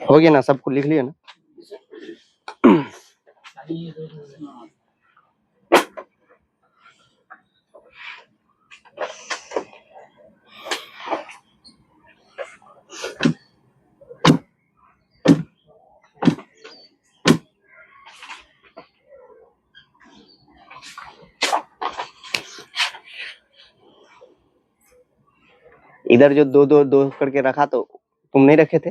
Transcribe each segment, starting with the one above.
हो गया ना, सबको लिख लिया ना? इधर जो दो दो दो करके रखा, तो तुम नहीं रखे थे?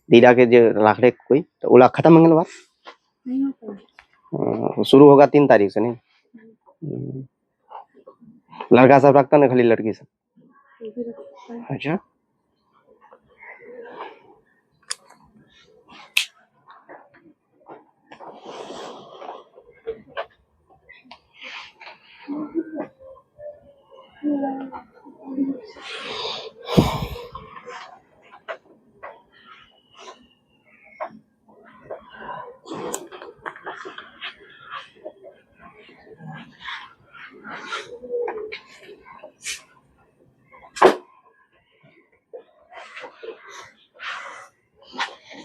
दीदा के जो लाखड़े कोई, तो वो खत्म मंगलवार शुरू होगा 3 तारीख से, नहीं? लड़का सब रखता ना, खाली लड़की सब? अच्छा,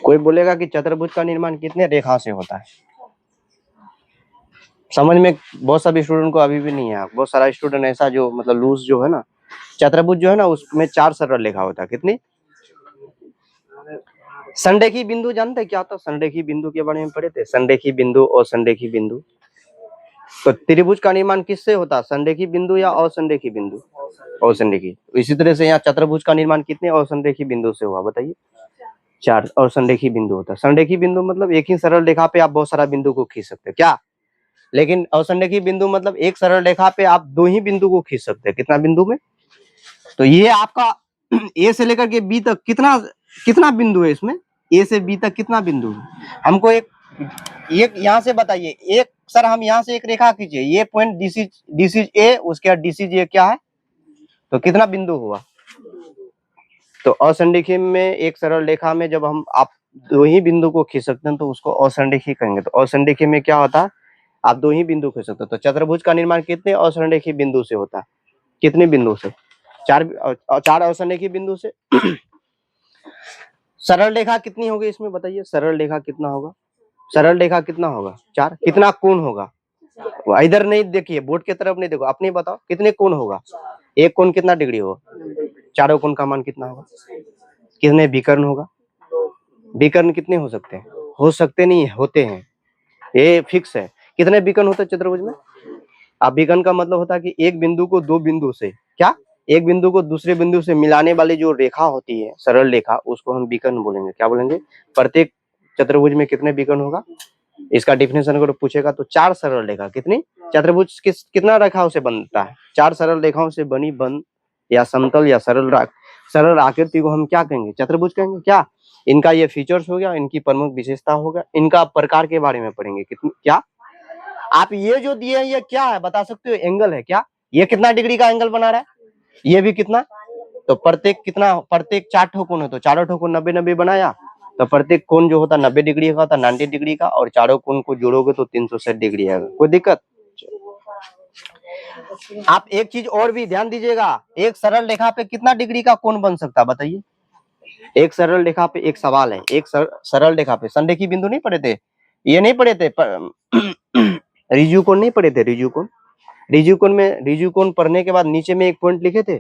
कोई बोलेगा कि चतुर्भुज का निर्माण कितने रेखा से होता है? समझ में बहुत सारे स्टूडेंट को अभी भी नहीं है। बहुत सारा स्टूडेंट ऐसा जो मतलब लूज जो है ना, चतुर्भुज जो है ना, उसमें 4 सरल रेखा होता है। कितनी? संरेखी बिंदु जानते हैं क्या होता है? संरेखी बिंदु के बारे में पढ़े थे, संरेखी बिंदु और संरेखी बिंदु। तो त्रिभुज का निर्माण किससे होता है? संरेखी बिंदु या असंरेखी बिंदु? असंरेखी। इसी तरह से यहाँ चतुर्भुज का निर्माण कितने असंरेखी बिंदु से हुआ बताइए? 4 असंरेखी बिंदु होता है। संरेखी बिंदु मतलब एक ही सरल रेखा पे आप बहुत सारा बिंदु को खींच सकते हैं, क्या? लेकिन असंरेखी बिंदु मतलब एक सरल रेखा पे आप 2 ही बिंदु को खींच सकते हैं। कितना बिंदु में? तो ये आपका ए से लेकर के बी तक कितना कितना बिंदु है इसमें? ए से बी तक कितना बिंदु है? हमको एक यहाँ से बताइए। एक सर हम यहाँ से एक रेखा खींचिए, ये पॉइंट डिसिज ए, उसके बाद डिसिज ए क्या है, तो कितना बिंदु हुआ? तो असंरेखी में एक सरल रेखा में जब हम आप 2 ही बिंदु को खींच सकते हैं तो उसको असंरेखी कहेंगे। तो असंरेखी में क्या होता है? आप 2 ही बिंदु खींच सकते हैं। तो चतुर्भुज का निर्माण कितने असंरेखी बिंदु से होता है? कितने बिंदु से? 4 असंरेखी बिंदु से। सरल रेखा कितनी होगी इसमें बताइए? सरल रेखा कितना होगा? सरल रेखा कितना होगा? 4। कितना कोण होगा? इधर नहीं देखिए, बोर्ड की तरफ नहीं देखो, अपने बताओ कितने कोण होगा? एक कोण कितना डिग्री होगा? चारों कोण का मान कितना होगा? कितने विकर्ण होगा? विकर्ण कितने हो सकते हैं? हो सकते नहीं, होते हैं, ये फिक्स है। कितने विकर्ण होते हैं चतुर्भुज में? अब विकर्ण का मतलब होता है कि एक बिंदु को 2 बिंदु से, क्या, एक बिंदु को दूसरे बिंदु से मिलाने वाली जो रेखा होती है, सरल रेखा, उसको हम विकर्ण बोलेंगे। क्या बोलेंगे? प्रत्येक चतुर्भुज में कितने विकर्ण होगा? इसका डिफिनेशन अगर पूछेगा तो 4 सरल रेखा। कितनी? चतुर्भुज कितना रेखाओं से बनता है? 4 सरल रेखाओं से बनी बंद या समतल या सरल आकृति को हम क्या कहेंगे? चतुर्भुज कहेंगे। क्या इनका ये फीचर्स हो गया, इनकी प्रमुख विशेषता हो गया, इनका प्रकार के बारे में पढ़ेंगे। कितनी क्या आप ये जो दिए हैं ये क्या है बता सकते हो? एंगल है क्या? ये कितना डिग्री का एंगल बना रहा है? ये भी कितना? तो प्रत्येक कितना, प्रत्येक 4 ठो कोण है तो चारों ठो कोण 90-90 बनाया, तो प्रत्येक कोण जो होता 90 डिग्री का होता, 90 डिग्री का, और चारों कोण को जोड़ोगे तो 360 डिग्री आएगा। कोई दिक्कत? आप एक चीज और भी ध्यान दीजिएगा, एक सरल रेखा पे कितना डिग्री का कोण बन सकता है बताइए? एक सरल रेखा पे एक सवाल है, एक सरल रेखा पे संरेखी बिंदु नहीं पढ़े थे? ये नहीं पढ़े थे रिजु कोण नहीं पढ़े थे? रिजु कोण, रिजु कोण में, रिजु कोण पढ़ने के बाद नीचे में एक पॉइंट लिखे थे,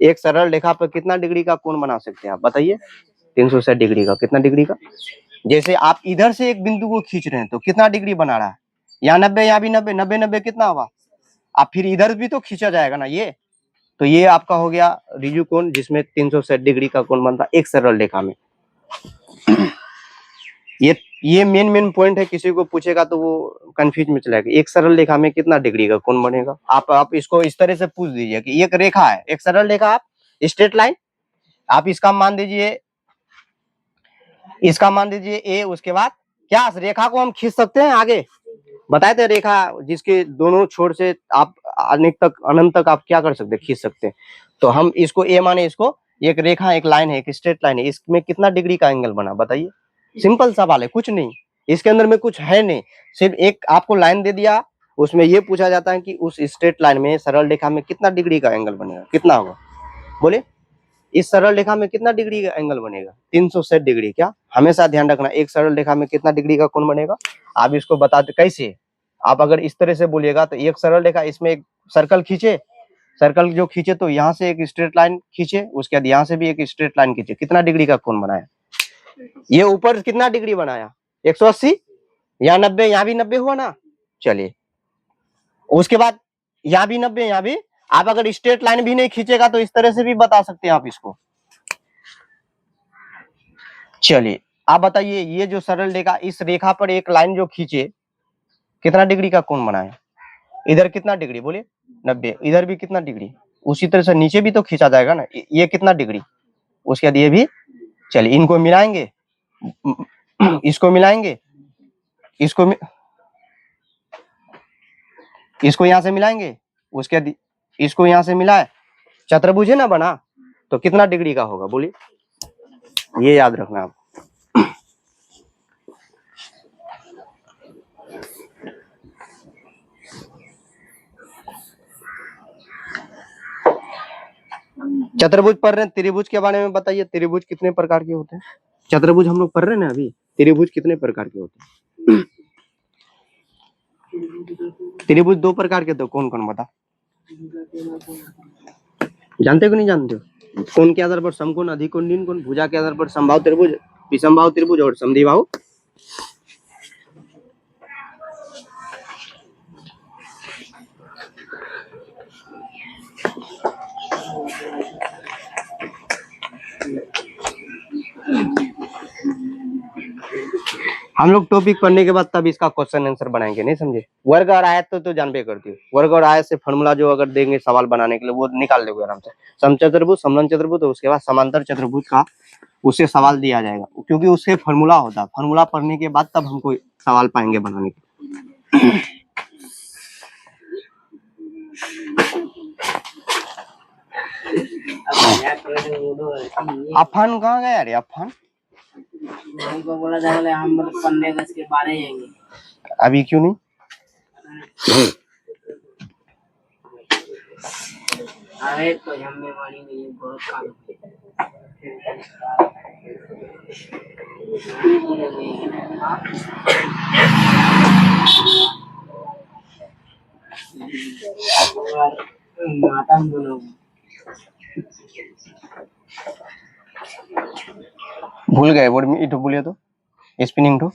एक सरल रेखा पर कितना डिग्री का कोण बना सकते हैं आप बताइए? 360 डिग्री का। कितना डिग्री का? जैसे आप इधर से एक बिंदु को खींच रहे हैं तो कितना डिग्री बना रहा है? यहाँ 90, यहाँ भी 90, 90 कितना हुआ? आप फिर इधर भी तो खींचा जाएगा ना ये, तो ये आपका हो गया रिजु कोण, जिसमें 360 डिग्री का कोण बनता है एक सरल रेखा में। ये मेन पॉइंट है, किसी को पूछेगा तो वो कंफ्यूज में चला जाएगा। एक सरल रेखा में कितना डिग्री का कोण बनेगा? आप इसको इस तरह से पूछ दीजिए कि एक रेखा है, एक सरल रेखा, आप स्ट्रेट लाइन, आप इसका मान दीजिए, इसका मान दीजिए ए, उसके बाद क्या रेखा को हम खींच सकते हैं आगे? बताए थे रेखा जिसके दोनों छोर से आप अनंत तक आप क्या कर सकते हैं? खींच सकते हैं। तो हम इसको ए माने, इसको एक रेखा, एक लाइन है, एक स्ट्रेट लाइन है, इसमें कितना डिग्री का एंगल बना बताइए? सिंपल सवाल है, कुछ नहीं, इसके अंदर में कुछ है नहीं, सिर्फ एक आपको लाइन दे दिया उसमें ये पूछा जाता है कि उस स्ट्रेट लाइन में सरल रेखा में कितना डिग्री का एंगल बनेगा, कितना होगा बोले, इस सरल रेखा में कितना डिग्री का एंगल बनेगा, 360 डिग्री। क्या हमेशा ध्यान रखना, एक सरल रेखा में कितना डिग्री का कोण बनेगा। आप इसको बताते कैसे, आप अगर इस तरह से बोलिएगा तो एक सरल रेखा, इसमें एक सर्कल खींचे, सर्कल जो खींचे तो यहाँ से एक स्ट्रेट लाइन खींचे, उसके बाद यहाँ से भी एक स्ट्रेट लाइन खींचे, कितना डिग्री का कोण बनाया, ये ऊपर कितना डिग्री बनाया 180, यहाँ 90, यहाँ भी 90 हुआ ना। चलिए उसके बाद यहाँ भी 90, यहाँ भी, आप अगर स्ट्रेट लाइन भी नहीं खींचेगा तो इस तरह से भी बता सकते हैं आप इसको। चलिए आप बताइए, ये जो सरल रेखा, इस रेखा पर एक लाइन जो खींचे कितना डिग्री का कोण बनाया, इधर कितना डिग्री बोलिए 90, इधर भी कितना डिग्री, उसी तरह से नीचे भी तो खींचा जाएगा ना, ये कितना डिग्री, उसके बाद ये भी। चलिए इनको मिलाएंगे, इसको मिलाएंगे, इसको यहाँ से मिलाएंगे, उसके बाद इसको यहाँ से मिलाए, चतुर्भुज है ना बना, तो कितना डिग्री का होगा बोलिए, ये याद रखना आप। चतुर्भुज पढ़ रहे हैं, त्रिभुज के बारे में बताइए, त्रिभुज कितने प्रकार के होते हैं। चतुर्भुज हम लोग पढ़ रहे हैं ना अभी, त्रिभुज कितने प्रकार के होते हैं। त्रिभुज 2 प्रकार के, तो कौन कौन बता, जानते को नहीं जानते हो। कोण के आधार पर समकोण, अधिकोण, न्यून कोण, भुजा के आधार पर समबाहु त्रिभुज, विषमबाहु त्रिभुज और समद्विबाहु। हम लोग टॉपिक पढ़ने के बाद तब इसका क्वेश्चन आंसर बनाएंगे, नहीं समझे। वर्ग और आयत तो जानबे करती हो, वर्ग और आयत से फॉर्मूला जो अगर देंगे सवाल बनाने के लिए वो निकाल दोगे आराम से। समचतुर्भुज, समलंब चतुर्भुज, तो उसके बाद समांतर चतुर्भुज का उससे सवाल दिया जाएगा, क्योंकि उससे फॉर्मूला होता है, फॉर्मूला पढ़ने के बाद तब हमको सवाल पाएंगे बनाने के। अफान कहाँ गया रे, अफान हमको बोला था बोले हम 15 अगस्त के 12 जाएंगे, अभी क्यों नहीं। अरे कोई हमें वाली नहीं, बहुत काम माता बोलो, भूल गए वर्ड में इटो बोलिए तो, स्पिनिंग टू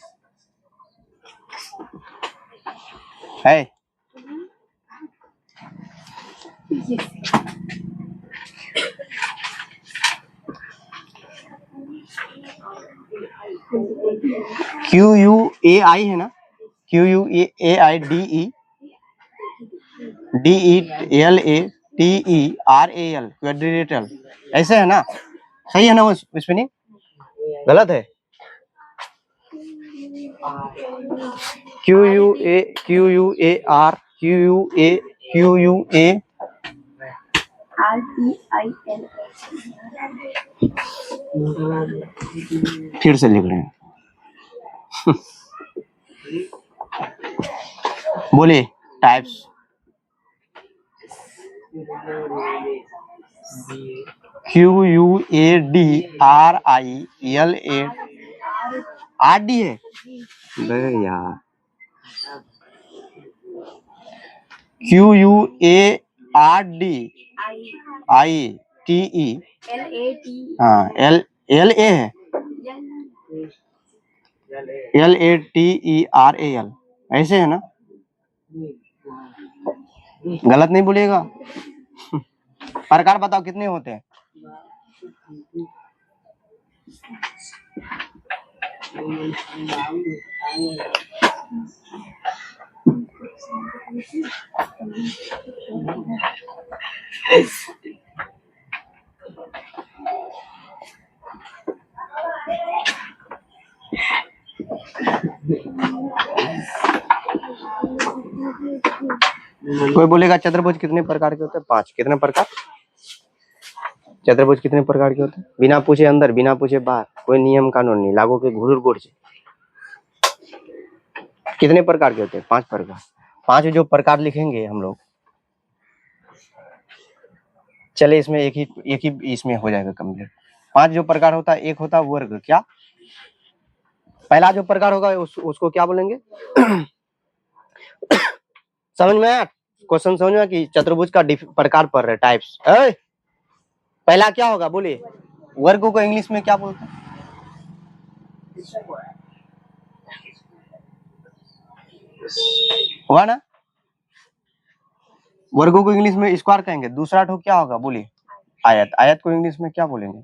है। QUAI है ना, QUAIDE DELATERAL, क्वाड्रिलेटरल, ऐसे है ना, सही है ना वो स्पेलिंग, गलत है। QUARQUA फिर से लिख रहे हैं। बोलिए टाइप्स। QUADRILA RD है यार, QUARDITE हाँ LA है, LATERAL ऐसे है ना, गलत नहीं बोलिएगा। प्रकार बताओ कितने होते हैं। कोई बोलेगा चतुर्भुज कितने प्रकार के होते हैं, 5। कितने प्रकार, चतुर्भुज कितने प्रकार के होते हैं, बिना पूछे अंदर, बिना पूछे बाहर, कोई नियम कानून नहीं लागू के घूर घूर से। कितने प्रकार के होते हैं, 5 प्रकार। 5 जो प्रकार लिखेंगे हम लोग, चले इसमें एक ही इसमें हो जाएगा कंप्लीट। 5 जो प्रकार होता है, एक होता है वर्ग, क्या पहला जो प्रकार होगा उसको क्या बोलेंगे? समझ में आया क्वेश्चन? समझ में कि चतुर्भुज का प्रकार पढ़ रहे, टाइप्स। पहला क्या होगा बोलिए? वर्ग को इंग्लिश में क्या बोलते हैं? हुआ ना? वर्गों को इंग्लिश में स्क्वायर कहेंगे। दूसरा ठो क्या होगा बोलिए? आयत। आयत को इंग्लिश में क्या बोलेंगे?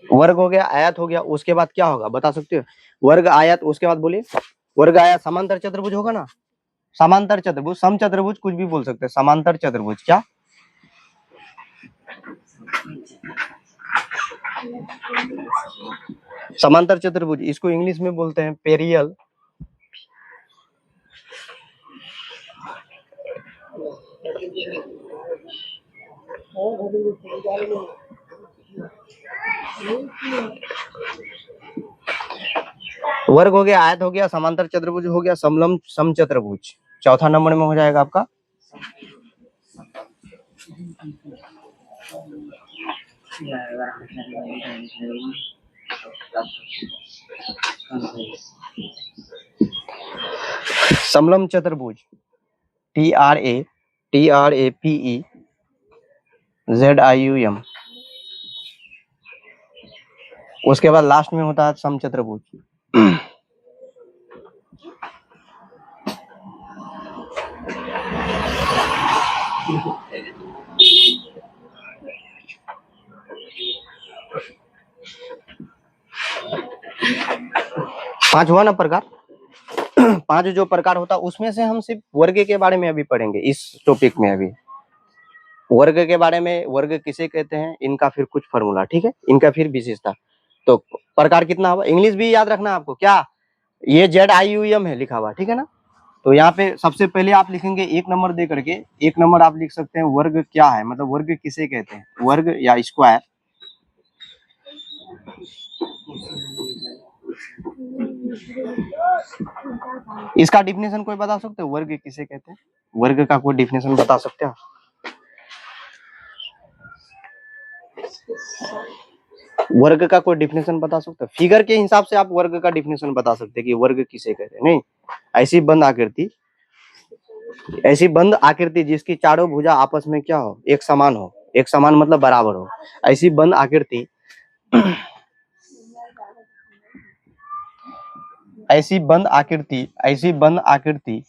वर्ग हो गया, आयत हो गया, उसके बाद क्या होगा बता सकते हो? वर्ग, आयत, उसके बाद बोलिए। वर्ग, आयत, समांतर चतुर्भुज होगा ना? समांतर चतुर्भुज, सम चतुर्भुज, कुछ भी बोल सकते हैं। समांतर चतुर्भुज क्या? समांतर चतुर्भुज, इसको इंग्लिश में बोलते हैं पेरियल। वर्ग हो गया, आयत हो गया, समांतर चतुर्भुज हो गया, समलंब सम चतुर्भुज। चौथा नंबर में हो जाएगा आपका समलंब चतुर्भुज। TRAPEZIUM। उसके बाद लास्ट में होता है सम चतुर्भुज। पांच हुआ ना प्रकार? 5 जो प्रकार होता है उसमें से हम सिर्फ वर्ग के बारे में अभी पढ़ेंगे इस टॉपिक में। अभी वर्ग के बारे में, वर्ग किसे कहते हैं, इनका फिर कुछ फॉर्मूला, ठीक है, इनका फिर विशेषता। तो प्रकार कितना हुआ, इंग्लिश भी याद रखना आपको, क्या ये ZIUM है लिखा हुआ, ठीक है ना? तो यहाँ पे सबसे पहले आप लिखेंगे 1 नंबर दे करके, 1 नंबर आप लिख सकते हैं वर्ग क्या है, मतलब वर्ग किसे कहते हैं, वर्ग या स्क्वायर। इसका डिफिनेशन कोई बता सकते हो, वर्ग किसे कहते हैं? वर्ग का कोई डिफिनेशन बता सकते हो? वर्ग का कोई डिफिनेशन बता सकते हो? फिगर के हिसाब से आप वर्ग का डिफिनेशन बता सकते हैं कि वर्ग किसे कहते हैं। नहीं, ऐसी बंद आकृति, ऐसी बंद आकृति जिसकी चारों भुजा आपस में क्या हो, एक समान हो। एक समान मतलब बराबर हो। ऐसी बंद आकृति, ऐसी बंद आकृति, ऐसी बंद आकृति,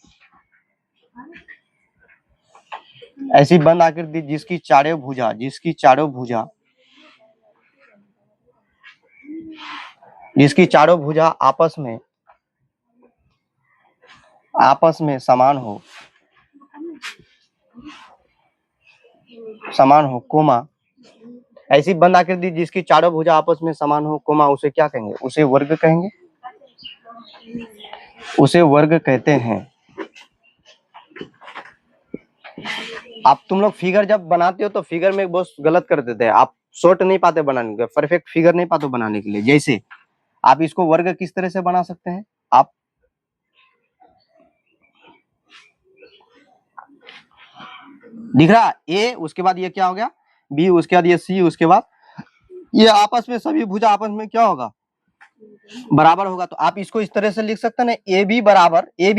ऐसी बंद आकृति जिसकी चारों भुजा, जिसकी चारों भुजा, जिसकी चारों भुजा आपस में समान हो, समान हो, कोमा। ऐसी बंद आकृति जिसकी चारों भुजा आपस में समान हो, कोमा, उसे क्या कहेंगे? उसे वर्ग कहेंगे, उसे वर्ग कहते हैं। आप तुम लोग फिगर जब बनाते हो तो फिगर में बहुत गलत कर देते हैं, आप शॉर्ट नहीं पाते बनाने के, परफेक्ट फिगर नहीं पाते बनाने के लिए। जैसे आप इसको वर्ग किस तरह से बना सकते हैं, आप दिख रहा ए, उसके बाद ये क्या हो गया बी, उसके बाद ये सी, उसके बाद ये आपस में सभी भुजा आपस में क्या होगा, बराबर होगा। तो आप इसको इस तरह से लिख सकते हैं ना, ए बी बराबर, ए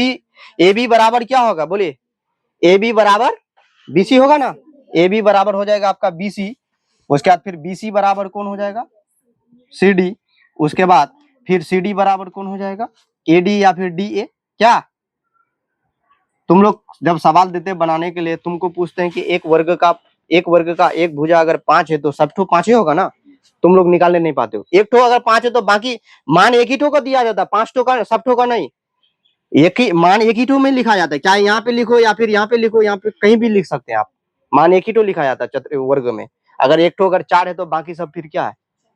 बी बराबर क्या होगा बोलिए? ए बी बराबर बीसी होगा ना? ए बी बराबर हो जाएगा आपका बीसी। उसके बाद फिर बीसी बराबर कौन हो जाएगा? CD। उसके बाद फिर CD बराबर कौन हो जाएगा? AD या फिर DA। क्या तुम लोग जब सवाल देते हैं बनाने के लिए, तुमको पूछते हैं कि एक वर्ग का एक भुजा अगर 5 है तो सब ठो 5 ही होगा ना? तुम लोग निकालने नहीं पाते हो। एक ठो अगर 5 है तो बाकी मान एक ही ठो का दिया जाता है, 5 ठो का, सब ठो का नहीं। एक ही मान एक ही ठो में लिखा जाता है, चाहे यहाँ पे लिखो या फिर यहाँ पे लिखो, यहाँ पे कहीं भी लिख सकते हैं आप। मान एक ही ठो लिखा जाता है वर्ग में। अगर एक ठो अगर 4 है तो बाकी सब फिर क्या है,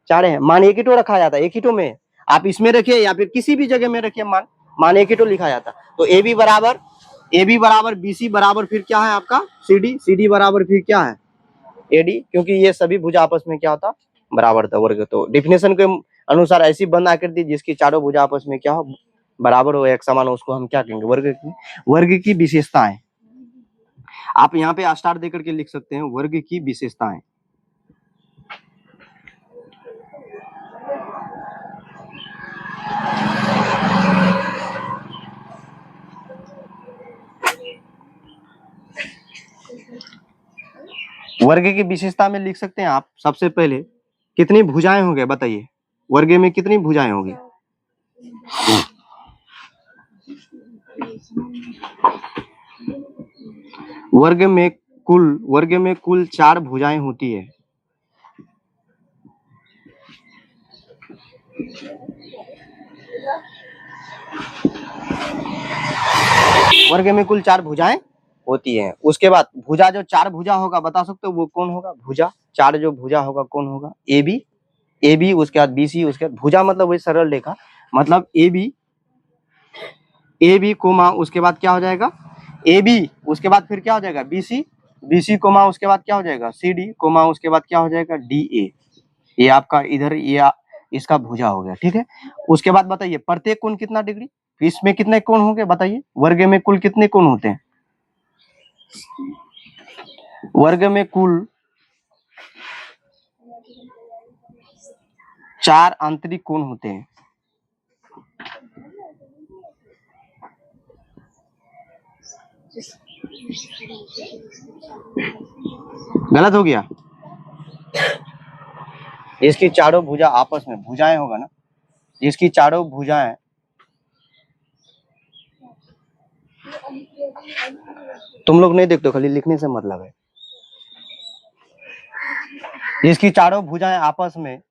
4 है। मान एक ही ठो रखा जाता है, एक ही ठो में आप इसमें रखिए या फिर किसी भी जगह में रखिए, मान एक ही ठो लिखा जाता है। तो ए बी बराबर BC बराबर फिर क्या है आपका CD बराबर फिर क्या है AD, क्योंकि ये सभी भुजा आपस में क्या होता, बराबर था वर्ग। तो डेफिनेशन के अनुसार ऐसी बंद आकृति जिसकी चारों भुजा आपस में क्या हो, बराबर हो, एक समान हो, उसको हम क्या कहेंगे, वर्ग की विशेषताएं। आप यहाँ पे स्टार देकर के लिख सकते हैं, वर्ग की विशेषताएं। वर्ग की विशेषता में लिख सकते हैं आप सबसे पहले कितनी भुजाएं होंगे, बताइए वर्ग में कितनी भुजाएं होंगी। वर्ग में कुल 4 भुजाएं होती है। वर्ग में कुल 4 भुजाएं होती है। उसके बाद भुजा जो 4 भुजा होगा, बता सकते हो वो कौन होगा, भुजा 4 जो भुजा होगा कौन होगा, ए बी, उसके बाद बी सी, उसके बाद भुजा मतलब वही सरल रेखा, मतलब ए बी कोमा, उसके बाद क्या हो जाएगा ए बी, उसके बाद फिर क्या हो जाएगा बी सी कोमा, उसके बाद क्या हो जाएगा सी डी कोमा, उसके बाद क्या हो जाएगा डी ए। ये आपका इधर ये इसका भुजा हो गया, ठीक है। उसके बाद बताइए प्रत्येक कोण कितना डिग्री, इसमें कितने कोण होंगे बताइए, वर्ग में कुल कितने कोण होते हैं, वर्ग में कुल 4 आंतरिक कोण होते हैं। गलत हो गया, इसकी चारों भुजा आपस में भुजाएं होगा ना, इसकी चारों भुजाएं तुम लोग नहीं देखते, खाली लिखने से मतलब है। इसकी चारों भुजाएं आपस में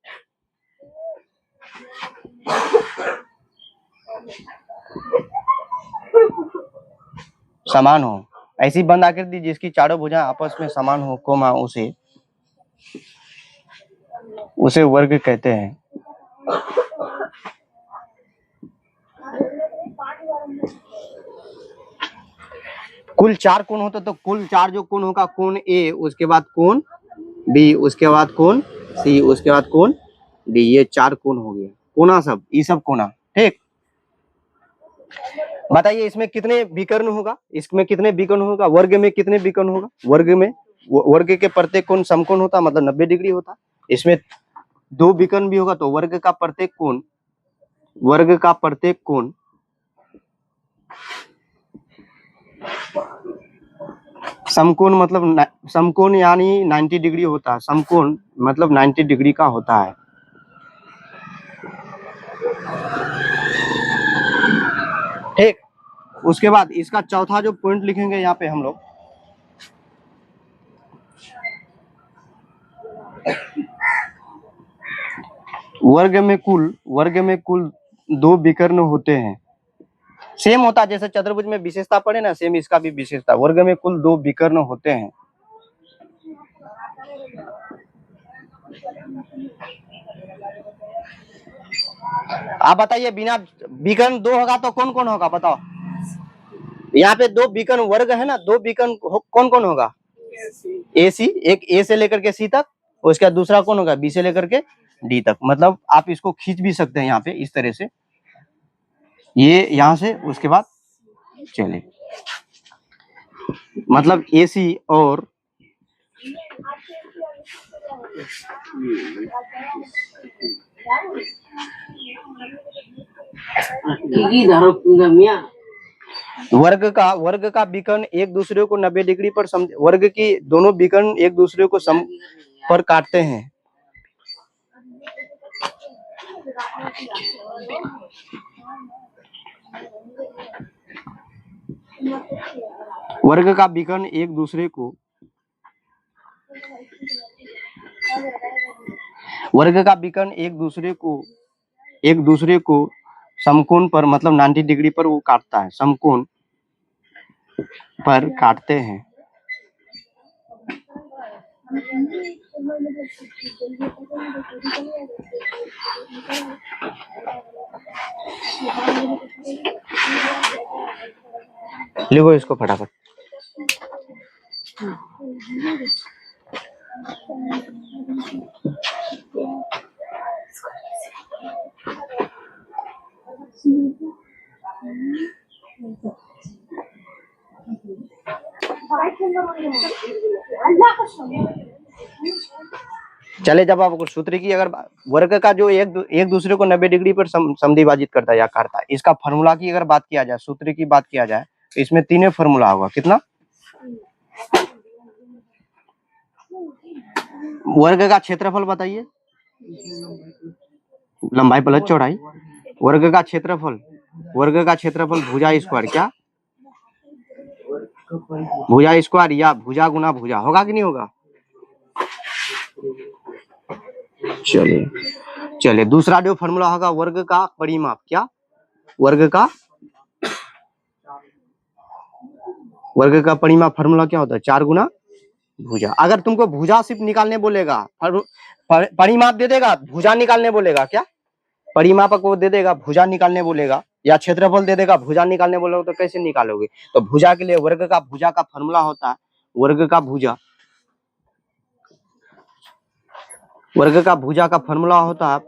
समान हो, ऐसी बंद आकृति जिसकी चारों भुजाएं आपस में समान हो कोमा, उसे वर्ग कहते हैं। कुल 4 कोण होते तो कुल 4 जो कोण होगा, कोण ए, उसके बाद कोण बी, उसके बाद कोण सी, उसके बाद कोण डी, ये 4 कोण हो गया, कोना सब, ये सब कोना, ठीक। बताइए इसमें कितने विकर्ण होगा, इसमें कितने विकर्ण होगा, वर्ग में कितने विकर्ण होगा, वर्ग के प्रत्येक कोण समकोण होता, मतलब 90 डिग्री होता। इसमें 2 विकर्ण भी होगा तो वर्ग का प्रत्येक कोण समकोण, मतलब समकोण यानी 90 डिग्री होता है, समकोण मतलब 90 डिग्री का होता है। ठीक, उसके बाद इसका चौथा जो पॉइंट लिखेंगे यहाँ पे हम लोग, वर्ग में कुल 2 विकर्ण होते हैं। सेम होता जैसे चतुर्भुज में विशेषता पड़े ना, सेम इसका भी विशेषता, वर्ग में कुल 2 विकर्ण होते हैं। आप बताइए बिना विकर्ण 2 होगा तो कौन कौन होगा, बताओ। यहाँ पे 2 विकर्ण वर्ग है ना, 2 विकर्ण कौन कौन होगा, ए सी, एक ए से लेकर के सी तक, उसके बाद दूसरा कौन होगा बी से लेकर के डी तक। मतलब आप इसको खींच भी सकते हैं यहाँ पे इस तरह से, ये यहाँ से, उसके बाद चले, मतलब ए सी और वर्ग का विकर्ण एक दूसरे को 90 डिग्री पर वर्ग की दोनों विकर्ण एक दूसरे को सम पर काटते हैं। वर्ग का विकर्ण एक दूसरे को समकोण पर, मतलब 90 डिग्री पर वो काटता है, समकोण पर काटते हैं। लिखो इसको फटाफट। चले, जब आपको सूत्र की अगर वर्ग का जो एक दूसरे को 90 डिग्री पर समद्विभाजित करता है या काटता है, इसका फॉर्मूला की अगर बात किया जाए, सूत्र की बात किया जाए, तो इसमें तीनों फॉर्मूला होगा। कितना? वर्ग का क्षेत्रफल बताइए, लंबाई प्लस चौड़ाई। वर्ग का क्षेत्रफल भुजा स्क्वायर, क्या भुजा स्क्वायर या भुजा गुना भुजा, होगा कि नहीं होगा? चलिए दूसरा जो फॉर्मूला होगा वर्ग का परिमाप, क्या वर्ग का परिमाप फॉर्मूला क्या होता है? 4 गुना भुजा। अगर तुमको भुजा सिर्फ निकालने बोलेगा, परिमाप दे देगा, भुजा निकालने बोलेगा, क्या परिमाप को दे देगा, भुजा निकालने बोलेगा, या क्षेत्रफल दे देगा, भुजा निकालने बोलेगा, तो कैसे निकालोगे? तो भुजा के लिए वर्ग का भुजा का फॉर्मूला होता है, वर्ग का भुजा का फॉर्मूला होता है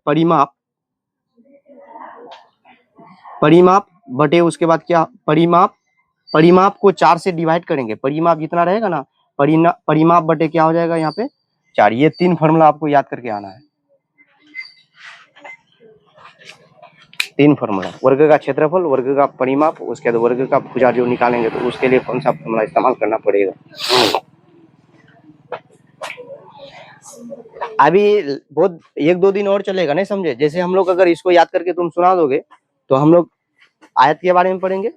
परिमाप बटे उसके बाद क्या, परिमाप को 4 से डिवाइड करेंगे, परिमाप जितना रहेगा ना, परिमाप बटे क्या हो जाएगा यहाँ पे 4। ये 3 फॉर्मूला आपको याद करके आना है। 3 फॉर्मूला, वर्ग का क्षेत्रफल, वर्ग का परिमाप, उसके बाद वर्ग का भुजा जो निकालेंगे, तो उसके लिए कौन सा फॉर्मूला इस्तेमाल करना पड़ेगा। अभी बहुत 1-2 दिन और चलेगा, नहीं समझे? जैसे हम लोग अगर इसको याद करके तुम सुना दोगे, तो हम लोग आयत के बारे में पढ़ेंगे,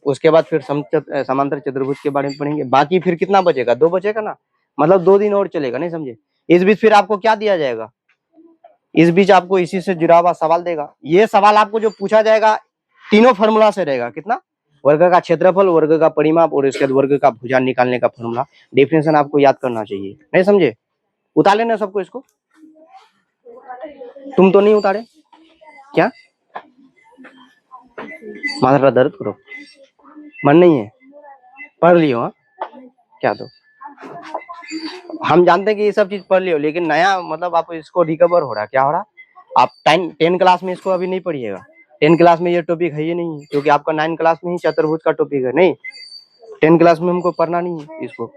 उसके बाद फिर समांतर चतुर्भुज के बारे में पढ़ेंगे। बाकी फिर कितना बचेगा? 2 बचेगा ना, मतलब 2 दिन और चलेगा, नहीं समझे? इस बीच फिर आपको क्या दिया जाएगा? इस बीच आपको इसी से जुड़ा हुआ सवाल देगा। ये सवाल आपको जो पूछा जाएगा तीनों फॉर्मूला से रहेगा। कितना? वर्ग का क्षेत्रफल, वर्ग का परिमाप और इसके बाद वर्ग का भुजा निकालने का फॉर्मूला। डेफिनेशन आपको याद करना चाहिए, नहीं समझे? उतार लेना सबको इसको। तुम तो नहीं उतारे क्या? माथा दर्द करो, मन नहीं है, पढ़ लियो। हाँ क्या? तो हम जानते हैं कि ये सब चीज पढ़ लियो, लेकिन नया मतलब आप इसको रिकवर हो रहा है। क्या हो रहा? आप 10 क्लास में इसको अभी नहीं पढ़िएगा। 10 क्लास में ये टॉपिक है ही नहीं, क्योंकि आपका 9 क्लास में ही चतुर्भुज का टॉपिक है। नहीं, 10 क्लास में हमको पढ़ना नहीं है इसको।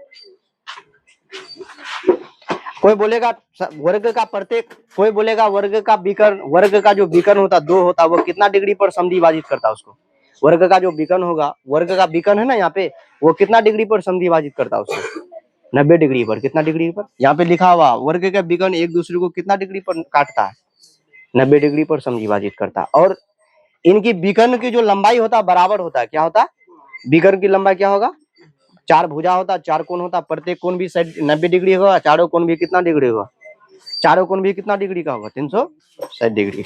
कोई बोलेगा वर्ग का प्रत्येक, कोई बोलेगा वर्ग का विकर्ण, वर्ग का जो विकर्ण होता 2 होता, वो कितना डिग्री पर समद्विभाजित करता है उसको? वर्ग का जो विकर्ण होगा, वर्ग का विकर्ण है ना यहाँ पे, वो कितना डिग्री पर समद्विभाजित करता है उसको? 90 डिग्री पर। कितना डिग्री पर? यहाँ पे लिखा हुआ वर्ग का विकर्ण एक दूसरे को कितना डिग्री पर काटता है? 90 डिग्री पर समद्विभाजित करता है। और इनकी विकर्ण की जो लंबाई होता है बराबर होता है। क्या होता है? विकर्ण की लंबाई क्या होगा? 4 भुजा होता, 4 कोण होता, प्रत्येक कोण भी 90 डिग्री होगा, चारों कोण भी कितना डिग्री होगा? चारों कोण भी कितना डिग्री का होगा? 360 डिग्री।